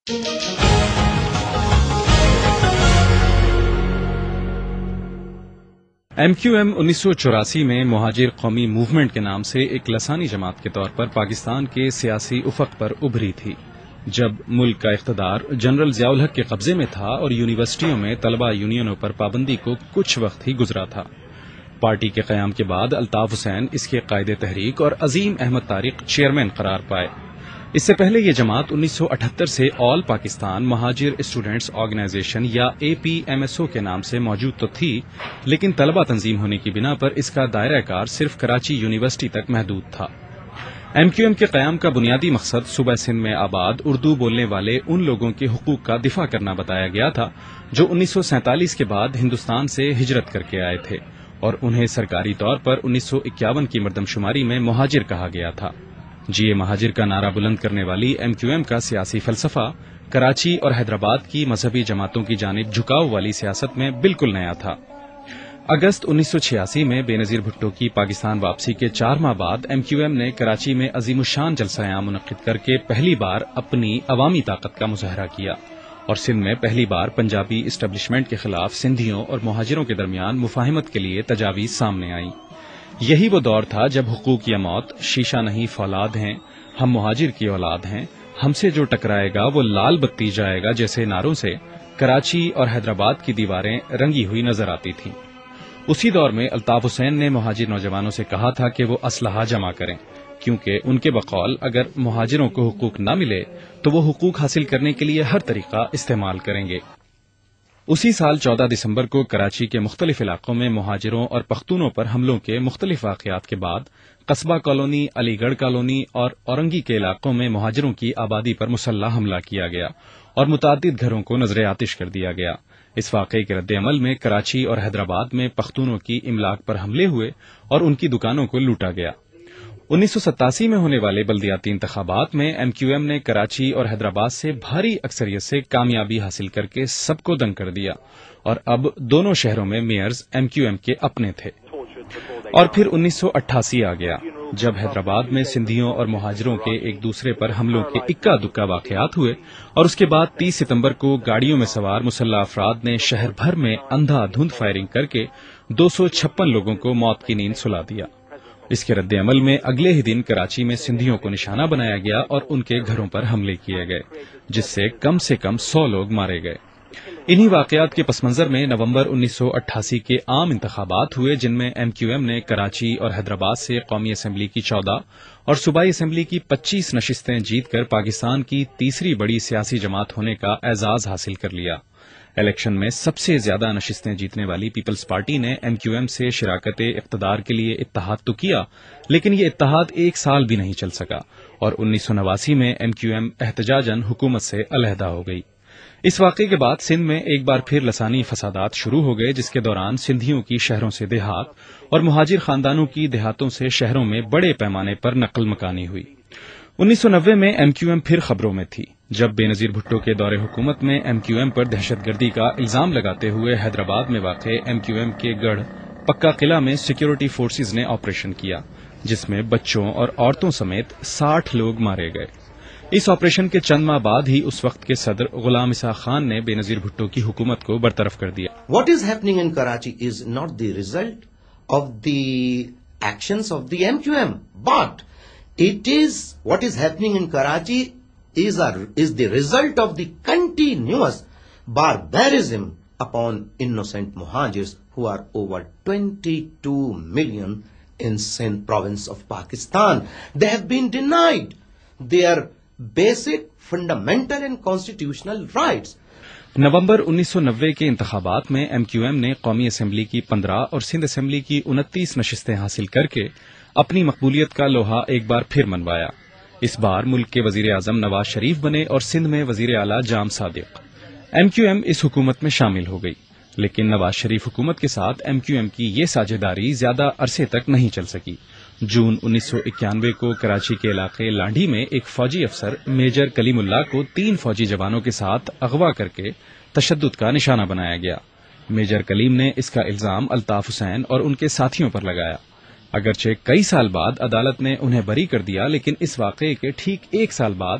MQM 1984 میں مہاجر قومی موومنٹ کے نام سے ایک لسانی جماعت کے طور پر پاکستان کے سیاسی افق پر ابھری تھی، جب ملک کا اقتدار جنرل ضیاء الحق کے قبضے میں تھا اور یونیورسٹیوں میں طلبہ یونینوں پر پابندی کو کچھ وقت ہی گزرا تھا۔ پارٹی کے قیام کے بعد الطاف حسین اس کے قائد تحریک اور عظیم احمد طارق چیئرمین قرار پائے۔ اس سے پہلے یہ جماعت 1978 سے آل پاکستان مہاجر اسٹوڈنٹس آرگنائزیشن یا APMSO کے نام سے موجود تو تھی، لیکن طلبہ تنظیم ہونے کی بنا پر اس کا دائرہ کار صرف کراچی یونیورسٹی تک محدود تھا۔ MQM کے قیام کا بنیادی مقصد صوبہ سندھ میں آباد اردو بولنے والے ان لوگوں کے حقوق کا دفاع کرنا بتایا گیا تھا جو 1947 کے بعد ہندوستان سے ہجرت کر کے آئے تھے، اور انہیں سرکاری طور پر 1951 کی مردم شماری میں مہاجر کہا گیا تھا۔ جی مہاجر کا نعرہ بلند کرنے والی MQM کا سیاسی فلسفہ کراچی اور حیدرآباد کی مذہبی جماعتوں کی جانب جھکاؤ والی سیاست میں بالکل نیا تھا۔ اگست 1986 میں بے نظیر بھٹو کی پاکستان واپسی کے 4 ماہ بعد MQM نے کراچی میں عظیم الشان جلسہ عام منعقد کر کے پہلی بار اپنی عوامی طاقت کا مظاہرہ کیا، اور سندھ میں پہلی بار پنجابی اسٹیبلشمنٹ کے خلاف سندھیوں اور مہاجروں کے درمیان مفاہمت کے لیے تجاویز سامنے آئیں۔ یہی وہ دور تھا جب حقوق یا موت، شیشہ نہیں فولاد ہیں، ہم مہاجر کی اولاد ہیں، ہم سے جو ٹکرائے گا وہ لال بتی جائے گا جیسے نعروں سے کراچی اور حیدرآباد کی دیواریں رنگی ہوئی نظر آتی تھیں۔ اسی دور میں الطاف حسین نے مہاجر نوجوانوں سے کہا تھا کہ وہ اسلحہ جمع کریں، کیونکہ ان کے بقول اگر مہاجروں کو حقوق نہ ملے تو وہ حقوق حاصل کرنے کے لیے ہر طریقہ استعمال کریں گے۔ اسی سال 14 دسمبر کو کراچی کے مختلف علاقوں میں مہاجروں اور پختونوں پر حملوں کے مختلف واقعات کے بعد قصبہ کالونی، علی گڑھ کالونی اور اورنگی کے علاقوں میں مہاجروں کی آبادی پر مسلح حملہ کیا گیا اور متعدد گھروں کو نذر آتش کر دیا گیا۔ اس واقعے کے رد عمل میں کراچی اور حیدرآباد میں پختونوں کی املاک پر حملے ہوئے اور ان کی دکانوں کو لوٹا گیا۔ 1987 میں ہونے والے بلدیاتی انتخابات میں MQM نے کراچی اور حیدرآباد سے بھاری اکثریت سے کامیابی حاصل کر کے سب کو دنگ کر دیا، اور اب دونوں شہروں میں میئرز MQM کے اپنے تھے۔ اور پھر 1988 آ گیا، جب حیدرآباد میں سندھیوں اور مہاجروں کے ایک دوسرے پر حملوں کے اکا دکا واقعات ہوئے، اور اس کے بعد 30 ستمبر کو گاڑیوں میں سوار مسلح افراد نے شہر بھر میں اندھا دھند فائرنگ کر کے 256 لوگوں کو موت کی نیند سلا دیا۔ اس کے رد عمل میں اگلے ہی دن کراچی میں سندھیوں کو نشانہ بنایا گیا اور ان کے گھروں پر حملے کیے گئے، جس سے کم 100 لوگ مارے گئے۔ انہی واقعات کے پس منظر میں نومبر 1988 کے عام انتخابات ہوئے، جن میں MQM نے کراچی اور حیدرآباد سے قومی اسمبلی کی 14 اور صوبائی اسمبلی کی 25 نشستیں جیت کر پاکستان کی تیسری بڑی سیاسی جماعت ہونے کا اعزاز حاصل کر لیا۔ الیکشن میں سب سے زیادہ نشستیں جیتنے والی پیپلز پارٹی نے MQM سے شراکت اقتدار کے لیے اتحاد تو کیا، لیکن یہ اتحاد 1 سال بھی نہیں چل سکا، اور 1989 میں MQM احتجاجاً حکومت سے علیحدہ ہو گئی۔ اس واقعے کے بعد سندھ میں ایک بار پھر لسانی فسادات شروع ہو گئے، جس کے دوران سندھیوں کی شہروں سے دیہات اور مہاجر خاندانوں کی دیہاتوں سے شہروں میں بڑے پیمانے پر نقل مکانی ہوئی۔ 1990 میں MQM پھر خبروں میں تھی، جب بے نظیر بھٹو کے دور حکومت میں MQM پر دہشت گردی کا الزام لگاتے ہوئے حیدرآباد میں واقع MQM کے گڑھ پکا قلعہ میں سیکیورٹی فورسز نے آپریشن کیا، جس میں بچوں اور عورتوں سمیت 60 لوگ مارے گئے۔ اس آپریشن کے چند ماہ بعد ہی اس وقت کے صدر غلام اسحاق خان نے بے نظیر بھٹو کی حکومت کو برطرف کر دیا۔ What is happening in Karachi is not the result of the actions of the MQM, but it is what is happening in Karachi is the result of the continuous barbarism upon innocent muhajirs who are over 22 million in Sindh province of Pakistan. They have been denied their basic, fundamental and constitutional rights. نومبر 1990 کے انتخابات میں MQM نے قومی assembly کی 15 اور Sindh assembly کی 29 نشستیں حاصل کر کے اپنی مقبولیت کا لوہا ایک بار پھر منوایا۔ اس بار ملک کے وزیر اعظم نواز شریف بنے اور سندھ میں وزیر اعلیٰ جام صادق۔ MQM اس حکومت میں شامل ہو گئی، لیکن نواز شریف حکومت کے ساتھ MQM کی یہ ساجھیداری زیادہ عرصے تک نہیں چل سکی۔ جون 1991 کو کراچی کے علاقے لانڈھی میں ایک فوجی افسر میجر کلیم اللہ کو 3 فوجی جوانوں کے ساتھ اغوا کر کے تشدد کا نشانہ بنایا گیا۔ میجر کلیم نے اس کا الزام الطاف حسین اور ان کے ساتھیوں پر لگایا۔ اگرچہ کئی سال بعد عدالت نے انہیں بری کر دیا، لیکن اس واقعے کے ٹھیک 1 سال بعد